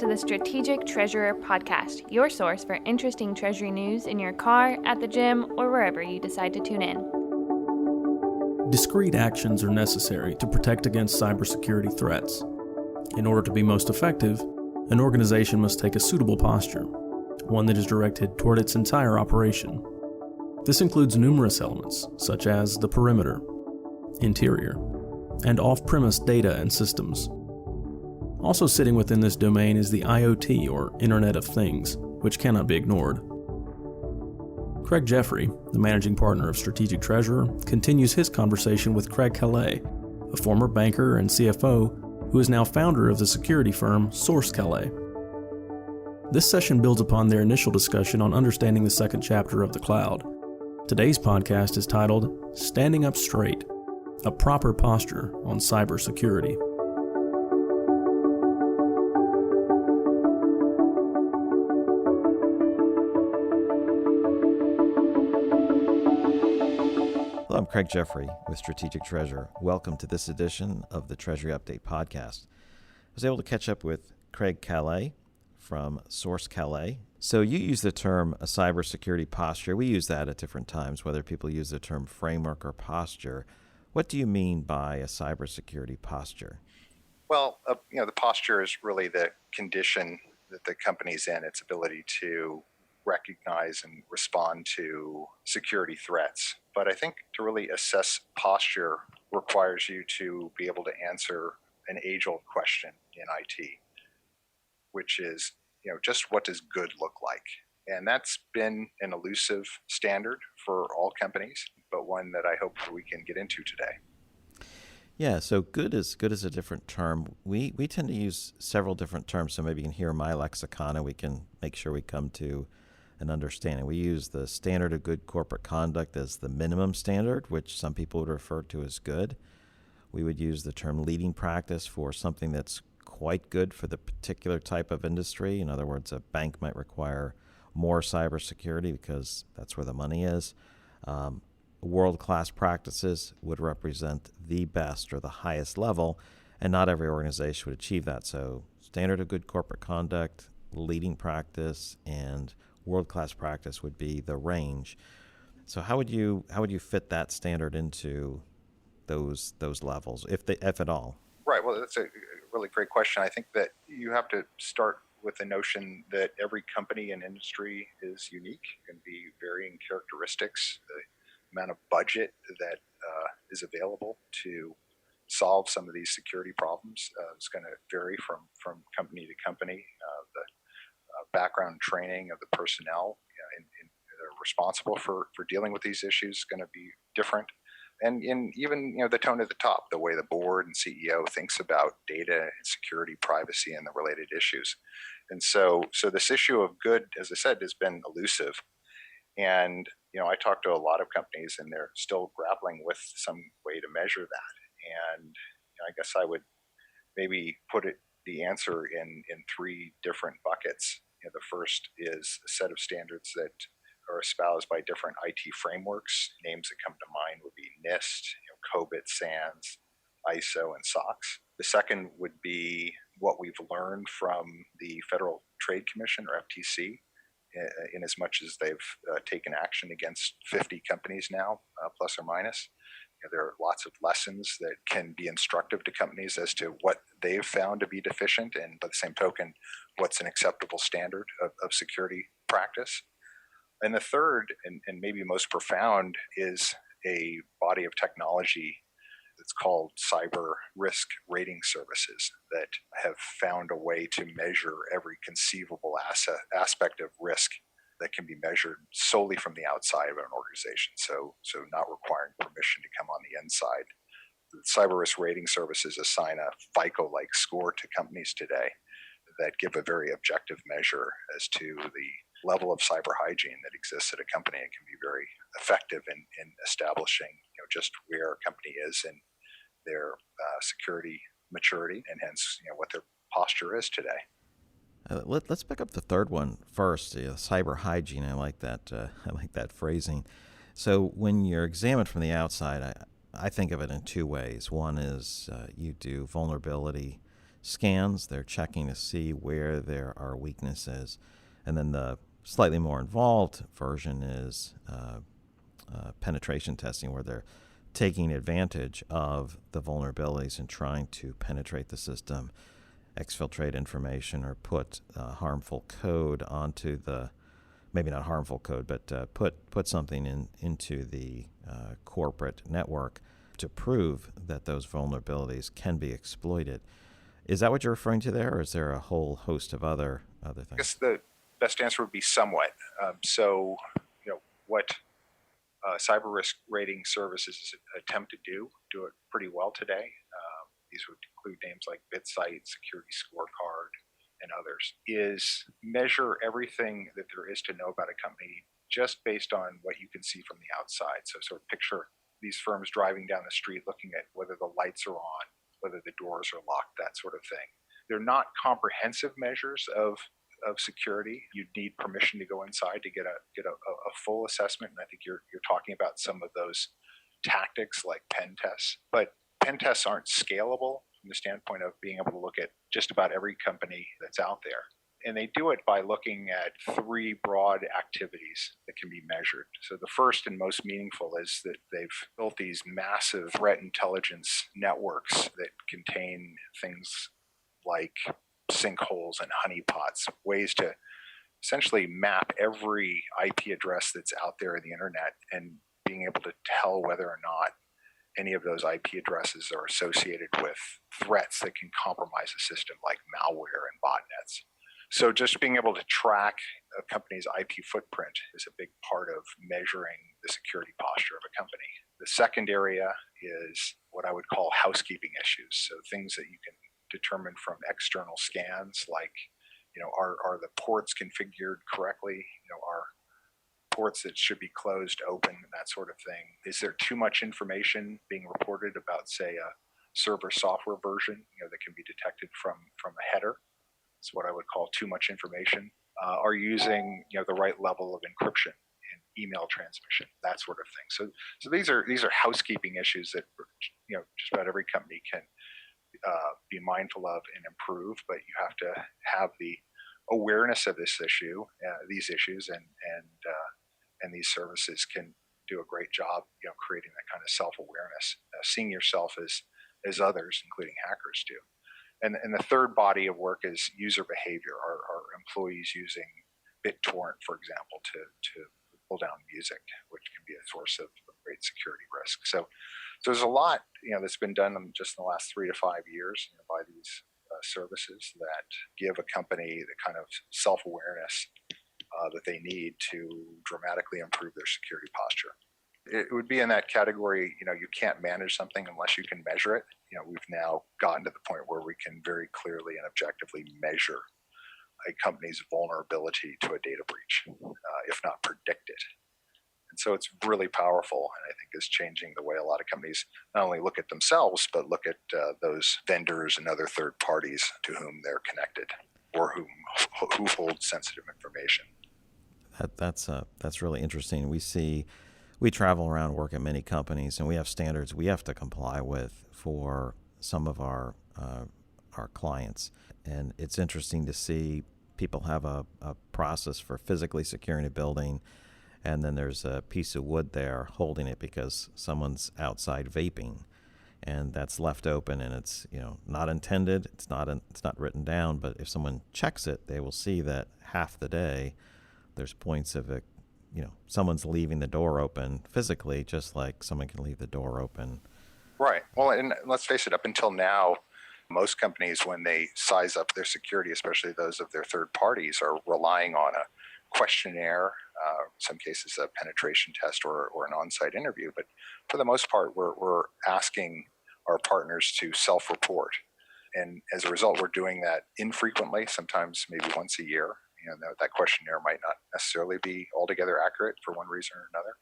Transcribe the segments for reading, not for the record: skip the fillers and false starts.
the Strategic Treasurer Podcast, your source for interesting Treasury news in your car, at the gym, or wherever you decide to tune in. Discrete actions are necessary to protect against cybersecurity threats. In order to be most effective, an organization must take a suitable posture, one that is directed toward its entire operation. This includes numerous elements, such as the perimeter, interior, and off-premise data and systems. Also sitting within this domain is the IoT, or Internet of Things, which cannot be ignored. Craig Jeffery, the managing partner of Strategic Treasurer, continues his conversation with Craig Calle, a former banker and CFO who is now founder of the security firm SourceCalle. This session builds upon their initial discussion on understanding the second chapter of the cloud. Today's podcast is titled Standing Up Straight, a Proper Posture on Cybersecurity. Hello, I'm Craig Jeffery with Strategic Treasurer. Welcome to this edition of the Treasury Update Podcast. I was able to catch up with Craig Calle from SourceCalle. So you use the term a cybersecurity posture. We use that at different times, whether people use the term framework or posture. What do you mean by a cybersecurity posture? Well, the posture is really the condition that the company's in, its ability to recognize and respond to security threats. But I think to really assess posture requires you to be able to answer an age-old question in IT, which is, just what does good look like? And that's been an elusive standard for all companies, but one that I hope we can get into today. Yeah, so good is a different term. We tend to use several different terms, so maybe you can hear my lexicon and we can make sure we come to an understanding. We use the standard of good corporate conduct as the minimum standard, which some people would refer to as good. We would use the term leading practice for something that's quite good for the particular type of industry. In other words, a bank might require more cybersecurity because that's where the money is. World-class practices would represent the best or the highest level, and not every organization would achieve that. So standard of good corporate conduct, leading practice, and world-class practice would be the range. So how would you fit that standard into those levels, if at all? Right. Well, that's a really great question. I think that you have to start with the notion that every company and industry is unique and be varying characteristics. The amount of budget that is available to solve some of these security problems is going to vary from company to company. The background training of the personnel that are responsible for dealing with these issues is going to be different. And even the tone at the top, the way the board and CEO thinks about data and security, privacy, and the related issues. And so this issue of good, as I said, has been elusive. And I talk to a lot of companies, and they're still grappling with some way to measure that. And I guess I would maybe put the answer in three different buckets. The first is a set of standards that are espoused by different IT frameworks. Names that come to mind would be NIST, COBIT, SANS, ISO, and SOX. The second would be what we've learned from the Federal Trade Commission, or FTC, in as much as they've taken action against 50 companies now, plus or minus. There are lots of lessons that can be instructive to companies as to what they've found to be deficient, and by the same token, what's an acceptable standard of security practice. And the third, and maybe most profound, is a body of technology that's called cyber risk rating services that have found a way to measure every conceivable aspect of risk that can be measured solely from the outside of an organization, so not requiring permission to come on the inside. The cyber risk rating services assign a FICO-like score to companies today that give a very objective measure as to the level of cyber hygiene that exists at a company, and can be very effective in establishing just where a company is in their security maturity, and hence what their posture is today. Let's pick up the third one first. Cyber hygiene. I like that. I like that phrasing. So when you're examined from the outside, I think of it in two ways. One is you do vulnerability scans. They're checking to see where there are weaknesses. And then the slightly more involved version is penetration testing, where they're taking advantage of the vulnerabilities and trying to penetrate the system, exfiltrate information, or put harmful code onto the, maybe not harmful code, but put something into the corporate network to prove that those vulnerabilities can be exploited. Is that what you're referring to there, or is there a whole host of other things? I guess the best answer would be somewhat. What cyber risk rating services attempt to do it pretty well today. These would include names like BitSight, Security Scorecard, and others, is measure everything that there is to know about a company just based on what you can see from the outside. So sort of picture these firms driving down the street looking at whether the lights are on, whether the doors are locked, that sort of thing. They're not comprehensive measures of security. You'd need permission to go inside to get a full assessment. And I think you're talking about some of those tactics like pen tests. But pen tests aren't scalable from the standpoint of being able to look at just about every company that's out there. And they do it by looking at three broad activities that can be measured. So the first and most meaningful is that they've built these massive threat intelligence networks that contain things like sinkholes and honeypots, ways to essentially map every IP address that's out there in the internet and being able to tell whether or not any of those IP addresses are associated with threats that can compromise the system, like malware and botnets. So just being able to track a company's IP footprint is a big part of measuring the security posture of a company. The second area is what I would call housekeeping issues. So things that you can determine from external scans, like, are the ports configured correctly? Are ports that should be closed open, that sort of thing? Is there too much information being reported about, say, a server software version, that can be detected from a header? It's what I would call too much information. Are you using, the right level of encryption in email transmission, that sort of thing. So these are housekeeping issues that, just about every company can be mindful of and improve, but you have to have the awareness of this issue, these issues, and these services can do a great job, creating that kind of self-awareness, seeing yourself as others, including hackers, do. And the third body of work is user behavior. Are employees using BitTorrent, for example, to pull down music, which can be a source of great security risk. So there's a lot, that's been done in just in the last 3 to 5 years by these services that give a company the kind of self-awareness that they need to dramatically improve their security posture. It would be in that category, you can't manage something unless you can measure it. We've now gotten to the point where we can very clearly and objectively measure a company's vulnerability to a data breach, if not predict it. And so it's really powerful, and I think is changing the way a lot of companies not only look at themselves, but look at those vendors and other third parties to whom they're connected or who hold sensitive information. That's really interesting. We travel around, work at many companies, and we have standards we have to comply with for some of our clients. And it's interesting to see people have a process for physically securing a building, and then there's a piece of wood there holding it because someone's outside vaping, and that's left open, and it's not intended. It's not written down, but if someone checks it, they will see that half the day there's points of it. Someone's leaving the door open physically, just like someone can leave the door open. Right. Well, and let's face it, up until now, most companies, when they size up their security, especially those of their third parties, are relying on a questionnaire, in some cases a penetration test or an on-site interview. But for the most part, we're asking our partners to self-report. And as a result, we're doing that infrequently, sometimes maybe once a year. That questionnaire might not necessarily be altogether accurate for one reason or another.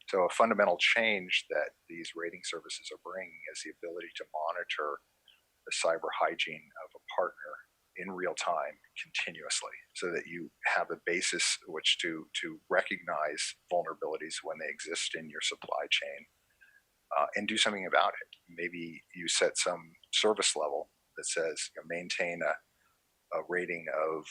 So a fundamental change that these rating services are bringing is the ability to monitor the cyber hygiene of a partner in real time continuously, so that you have a basis which to recognize vulnerabilities when they exist in your supply chain and do something about it. Maybe you set some service level that says maintain a rating of,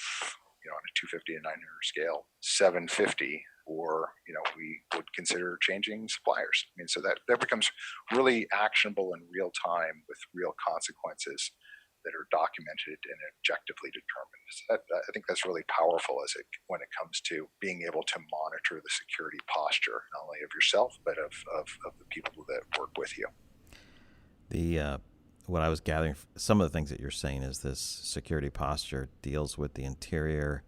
on a 250 to 900 scale, 750, or, we would consider changing suppliers. I mean, so that becomes really actionable in real time with real consequences that are documented and objectively determined. So I think that's really powerful when it comes to being able to monitor the security posture, not only of yourself, but of the people that work with you. What I was gathering, some of the things that you're saying is this security posture deals with the interior,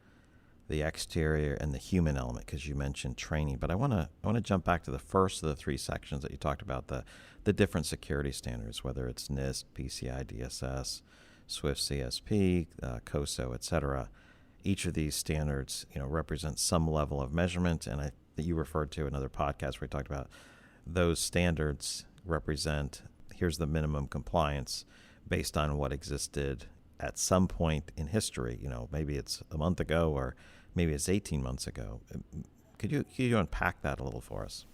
the exterior, and the human element, because you mentioned training. But I want to jump back to the first of the three sections that you talked about, the different security standards, whether it's NIST, PCI DSS, Swift CSP, COSO, et cetera. Each of these standards, represents some level of measurement, and you referred to another podcast where we talked about those standards represent, here's the minimum compliance based on what existed at some point in history. Maybe it's a month ago or maybe it's 18 months ago. Could you unpack that a little for us?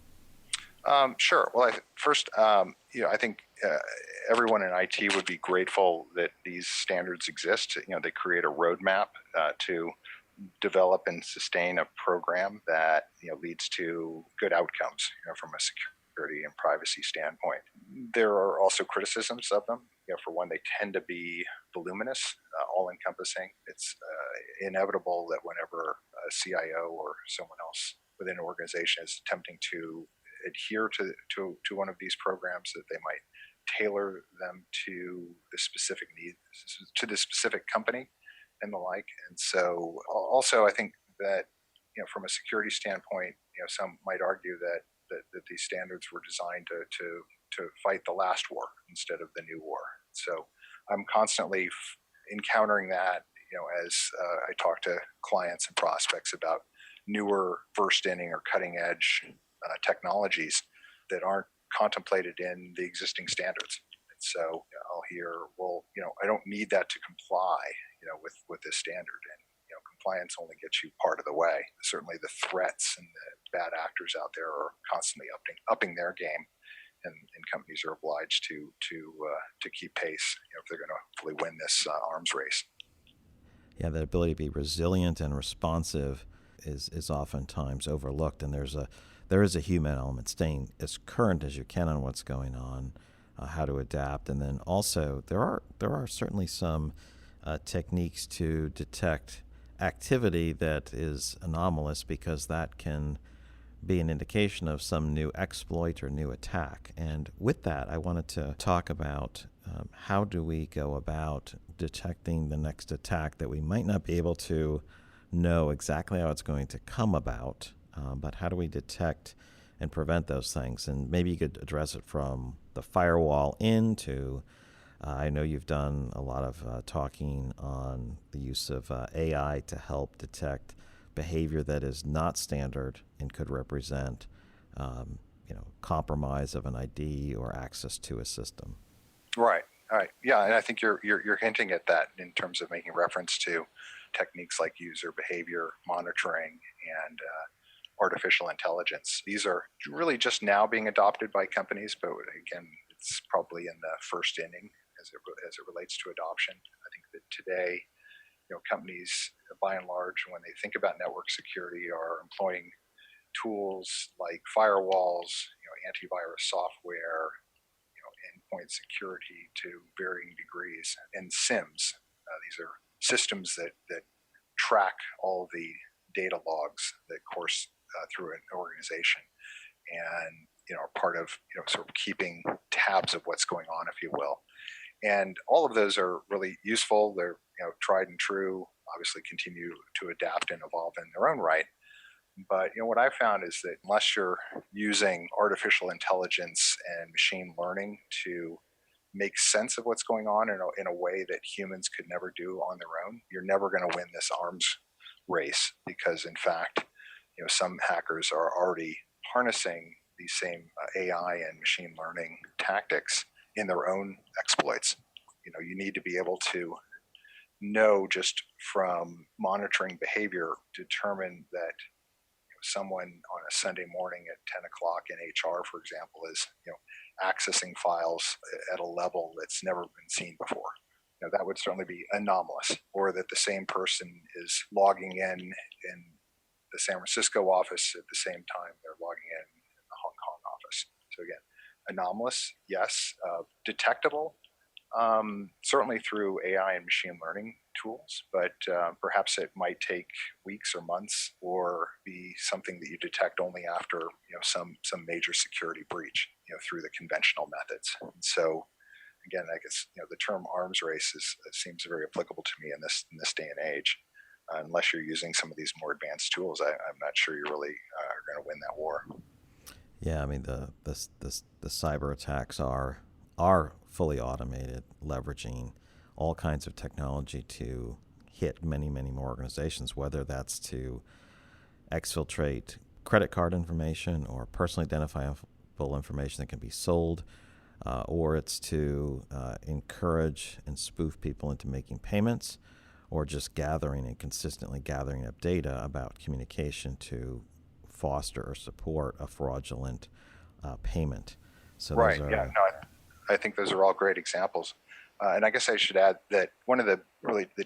Sure. Well, I think everyone in IT would be grateful that these standards exist. They create a roadmap to develop and sustain a program that leads to good outcomes from a security and privacy standpoint. There are also criticisms of them. For one, they tend to be voluminous, all-encompassing. It's inevitable that whenever a CIO or someone else within an organization is attempting to adhere to one of these programs, that they might tailor them to the specific needs, to the specific company and the like. And so also I think that, from a security standpoint, some might argue that these standards were designed to fight the last war instead of the new war. So I'm constantly encountering that, as I talk to clients and prospects about newer first inning or cutting edge technologies that aren't contemplated in the existing standards. And so I'll hear, well, I don't need that to comply, with this standard. And, compliance only gets you part of the way. Certainly the threats and the bad actors out there are constantly upping their game. And companies are obliged to keep pace, if they're going to hopefully win this arms race. Yeah, that ability to be resilient and responsive is oftentimes overlooked, and there is a human element, staying as current as you can on what's going on, how to adapt, and then also there are certainly some techniques to detect activity that is anomalous, because that can be an indication of some new exploit or new attack. And with that, I wanted to talk about how do we go about detecting the next attack that we might not be able to know exactly how it's going to come about, but how do we detect and prevent those things? And maybe you could address it from the firewall into, I know you've done a lot of talking on the use of AI to help detect behavior that is not standard and could represent, compromise of an ID or access to a system. Right. All right. Yeah, and I think you're hinting at that in terms of making reference to techniques like user behavior monitoring and artificial intelligence. These are really just now being adopted by companies, but again, it's probably in the first inning as it relates to adoption. I think that today, companies, by and large, when they think about network security, are employing tools like firewalls, antivirus software, endpoint security to varying degrees, and SIMs. These are systems that track all the data logs that course through an organization, and are part of sort of keeping tabs of what's going on, if you will. And all of those are really useful. They're tried and true. Obviously, continue to adapt and evolve in their own right. But what I found is that unless you're using artificial intelligence and machine learning to make sense of what's going on in a way that humans could never do on their own, you're never going to win this arms race, because in fact, some hackers are already harnessing these same AI and machine learning tactics in their own exploits. You need to be able to know just from monitoring behavior, determine that someone on a Sunday morning at 10 o'clock in HR, for example, is accessing files at a level that's never been seen before. that would certainly be anomalous, or that the same person is logging in the San Francisco office at the same time they're logging in the Hong Kong office. So again, anomalous, yes. Detectable, certainly through AI and machine learning tools, but perhaps it might take weeks or months, or be something that you detect only after some major security breach through the conventional methods. And so again, I guess the term arms race seems very applicable to me in this day and age. Unless you're using some of these more advanced tools, I'm not sure you really are going to win that war. Yeah, I mean the cyber attacks are fully automated, leveraging all kinds of technology to hit many more organizations, whether that's to exfiltrate credit card information or personally identifiable information that can be sold, or it's to encourage and spoof people into making payments, or just gathering and consistently gathering up data about communication to foster or support a fraudulent payment. So right. Yeah. No, I think those are all great examples. And I guess I should add that one of the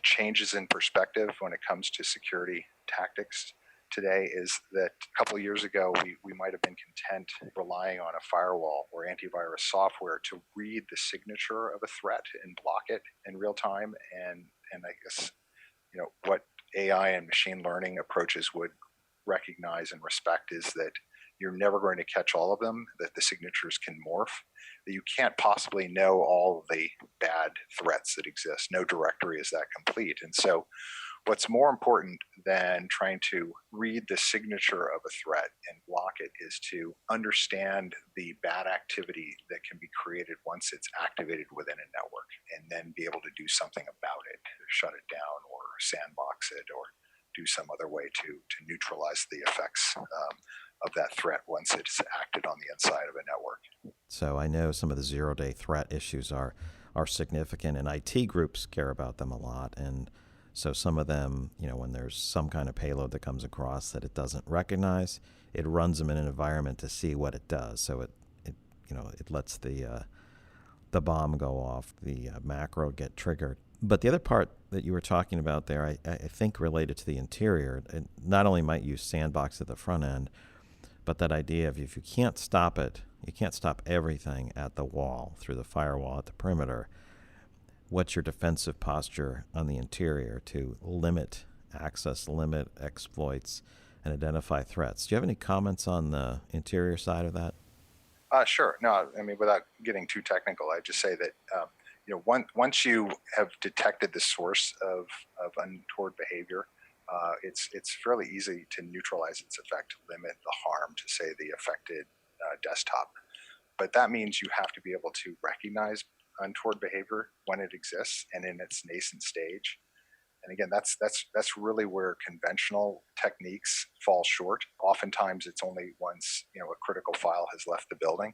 changes in perspective when it comes to security tactics today is that a couple of years ago, we might have been content relying on a firewall or antivirus software to read the signature of a threat and block it in real time. And I guess, what AI and machine learning approaches would recognize and respect is that you're never going to catch all of them, that the signatures can morph, that you can't possibly know all the bad threats that exist. No directory is that complete. And so what's more important than trying to read the signature of a threat and block it is to understand the bad activity that can be created once it's activated within a network, and then be able to do something about it, shut it down or sandbox it, or do some other way to neutralize the effects of that threat once it's acted on the inside of a network. So I know some of the zero-day threat issues are significant, and IT groups care about them a lot. And so some of them, when there's some kind of payload that comes across that it doesn't recognize, it runs them in an environment to see what it does. So it lets the bomb go off, the macro get triggered. But the other part that you were talking about there, I think related to the interior, it not only might use sandbox at the front end, but that idea of if you can't stop it, you can't stop everything at the wall, through the firewall at the perimeter, what's your defensive posture on the interior to limit access, limit exploits, and identify threats? Do you have any comments on the interior side of that? Sure. No, I mean, without getting too technical, I just say that once you have detected the source of untoward behavior, it's fairly easy to neutralize its effect, to limit the harm to, say, the affected desktop. But that means you have to be able to recognize untoward behavior when it exists and in its nascent stage. And again, that's really where conventional techniques fall short. Oftentimes, it's only once a critical file has left the building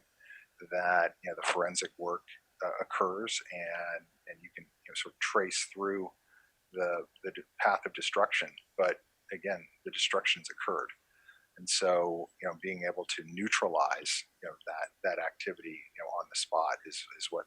that the forensic work occurs, and you can sort of trace through the path of destruction. But again, the destruction's occurred, and so being able to neutralize that activity on the spot is what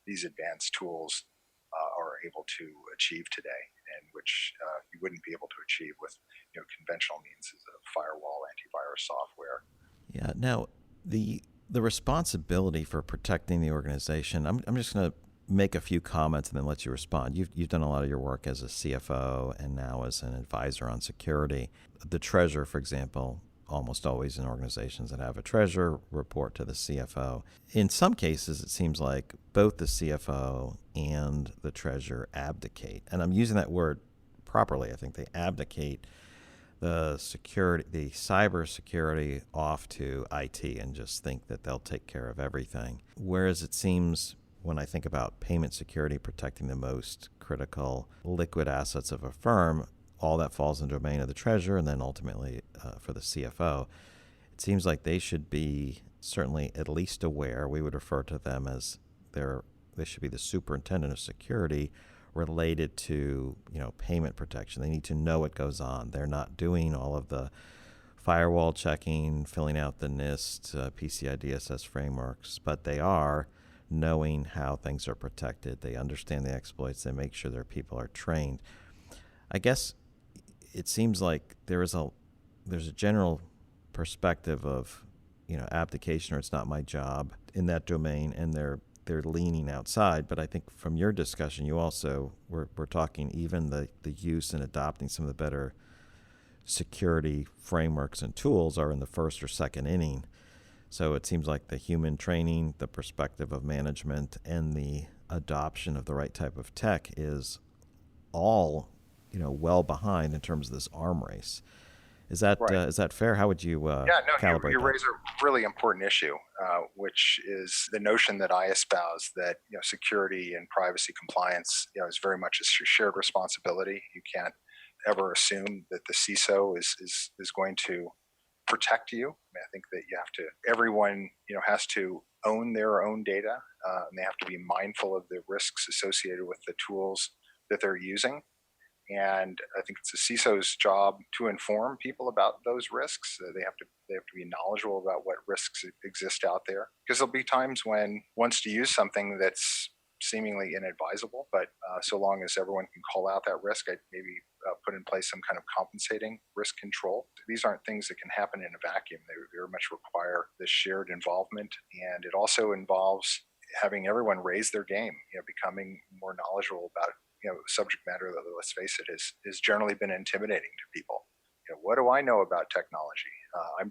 these advanced tools are able to achieve today, and which you wouldn't be able to achieve with conventional means of firewall, antivirus software. Yeah. Now the responsibility for protecting the organization, I'm just going to make a few comments and then let you respond. You've done a lot of your work as a CFO and now as an advisor on security. The treasurer, for example, almost always in organizations that have a treasurer report to the CFO. In some cases, it seems like both the CFO and the treasurer abdicate. And I'm using that word properly. I think they abdicate the cyber security off to IT and just think that they'll take care of everything. Whereas it seems, when I think about payment security protecting the most critical liquid assets of a firm, all that falls in the domain of the treasurer, and then ultimately for the CFO. It seems like they should be certainly at least aware. We would refer to them as they should be the superintendent of security related to payment protection. They need to know what goes on. They're not doing all of the firewall checking, filling out the NIST, PCI DSS frameworks, but they are knowing how things are protected. They understand the exploits. They make sure their people are trained. I guess it seems like there's a general perspective of, abdication or it's not my job in that domain, and they're leaning outside. But I think from your discussion, you also we're talking even the use and adopting some of the better security frameworks and tools are in the first or second inning. So it seems like the human training, the perspective of management, and the adoption of the right type of tech is all, well behind in terms of this arm race. Is that Right. Is that fair? How would you calibrate you that? raise a really important issue, which is the notion that I espouse that security and privacy compliance is very much a shared responsibility. You can't ever assume that the CISO is going to protect you. I think that everyone has to own their own data, and they have to be mindful of the risks associated with the tools that they're using. And I think it's the CISO's job to inform people about those risks. They have to be knowledgeable about what risks exist out there, because there'll be times when wants to use something that's seemingly inadvisable, but so long as everyone can call out that risk, I'd maybe put in place some kind of compensating risk control. These aren't things that can happen in a vacuum. They very much require this shared involvement, and it also involves having everyone raise their game, becoming more knowledgeable about subject matter that, let's face it, is generally been intimidating to people. What do I know about technology? I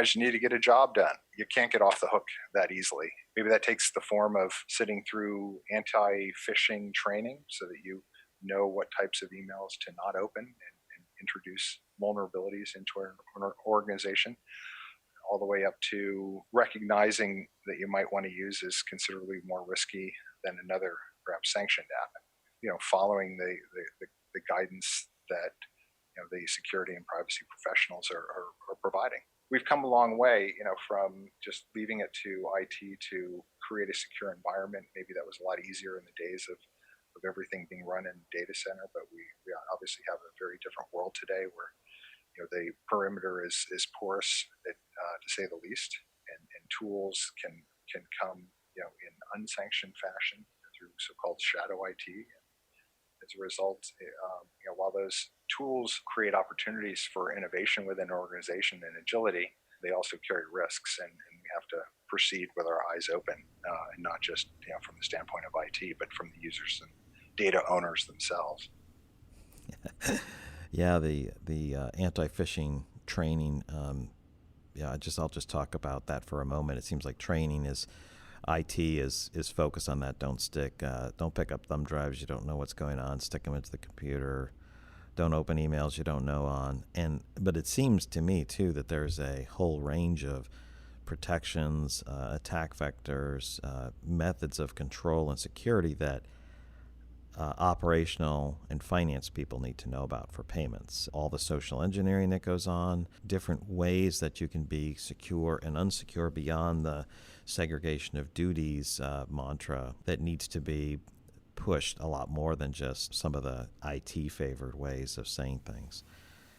just need to get a job done. You can't get off the hook that easily. Maybe that takes the form of sitting through anti-phishing training so that you know what types of emails to not open and introduce vulnerabilities into an organization, all the way up to recognizing that you might want to use is considerably more risky than another perhaps sanctioned app. Following the guidance that the security and privacy professionals are providing. We've come a long way, from just leaving it to IT to create a secure environment. Maybe that was a lot easier in the days of everything being run in the data center, but we obviously have a very different world today where the perimeter is porous, to say the least, and tools can come in unsanctioned fashion through so-called shadow IT. As a result, while those tools create opportunities for innovation within an organization and agility, they also carry risks, and we have to proceed with our eyes open, and not just from the standpoint of IT, but from the users and data owners themselves. Yeah, the anti-phishing training. I'll just talk about that for a moment. It seems like training is. IT is focused on that. Don't pick up thumb drives you don't know what's going on. Stick them into the computer. Don't open emails you don't know on. But it seems to me too that there's a whole range of protections, attack vectors, methods of control and security that operational and finance people need to know about for payments. All the social engineering that goes on, different ways that you can be secure and unsecure beyond the segregation of duties mantra that needs to be pushed a lot more than just some of the IT favored ways of saying things.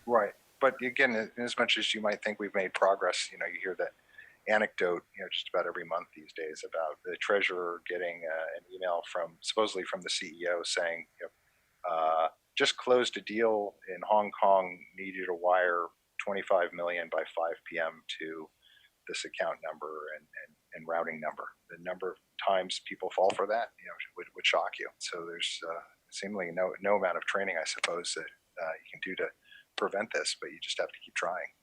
Right. But again, as much as you might think we've made progress, you hear that anecdote, just about every month these days about the treasurer getting an email supposedly from the CEO saying, just closed a deal in Hong Kong, needed to wire 25 million by 5 p.m. to this account number and routing number. The number of times people fall for that, would shock you. So there's seemingly no amount of training, I suppose, that you can do to prevent this, but you just have to keep trying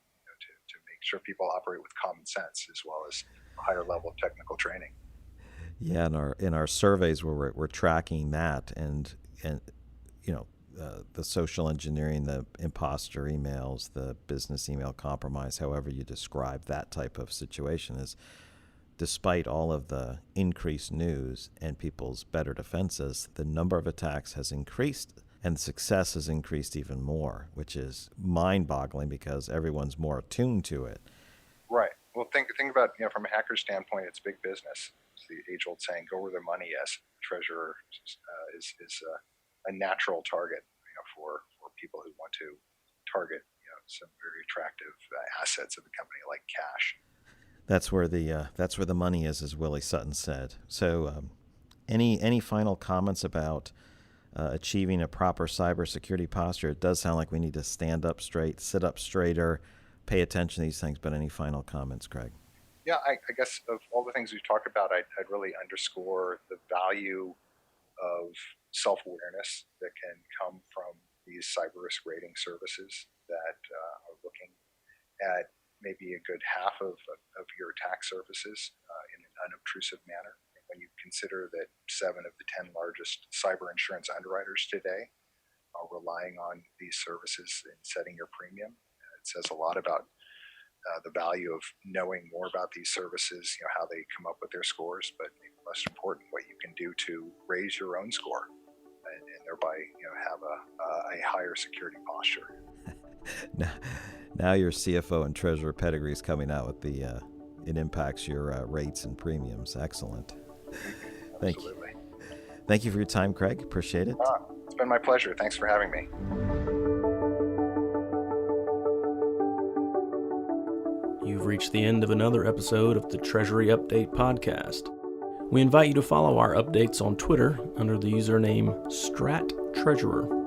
to make sure people operate with common sense as well as a higher level of technical training. Yeah, in our surveys where we're tracking that, and the social engineering, the imposter emails, the business email compromise, however you describe that type of situation, is despite all of the increased news and people's better defenses, the number of attacks has increased and success has increased even more, which is mind-boggling because everyone's more attuned to it. Right. Well, think about, from a hacker standpoint, it's big business. It's the age-old saying, "Go where the money is." Treasurer is a natural target, for people who want to target, some very attractive assets of the company like cash. That's where the money is, as Willie Sutton said. So, any final comments about achieving a proper cybersecurity posture? It does sound like we need to stand up straight, sit up straighter, pay attention to these things. But any final comments, Craig? Yeah, I guess of all the things we've talked about, I'd really underscore the value of self-awareness that can come from these cyber risk rating services that are looking at maybe a good half of your attack surfaces in an unobtrusive manner. And when you consider that 7 of the 10 largest cyber insurance underwriters today are relying on these services in setting your premium, it says a lot about the value of knowing more about these services, how they come up with their scores, but most important, what you can do to raise your own score and thereby have a higher security posture. Now your CFO and treasurer pedigree is coming out with it impacts your rates and premiums. Excellent. Thank you. Thank you for your time, Craig. Appreciate it. It's been my pleasure. Thanks for having me. You've reached the end of another episode of the Treasury Update podcast. We invite you to follow our updates on Twitter under the username StratTreasurer.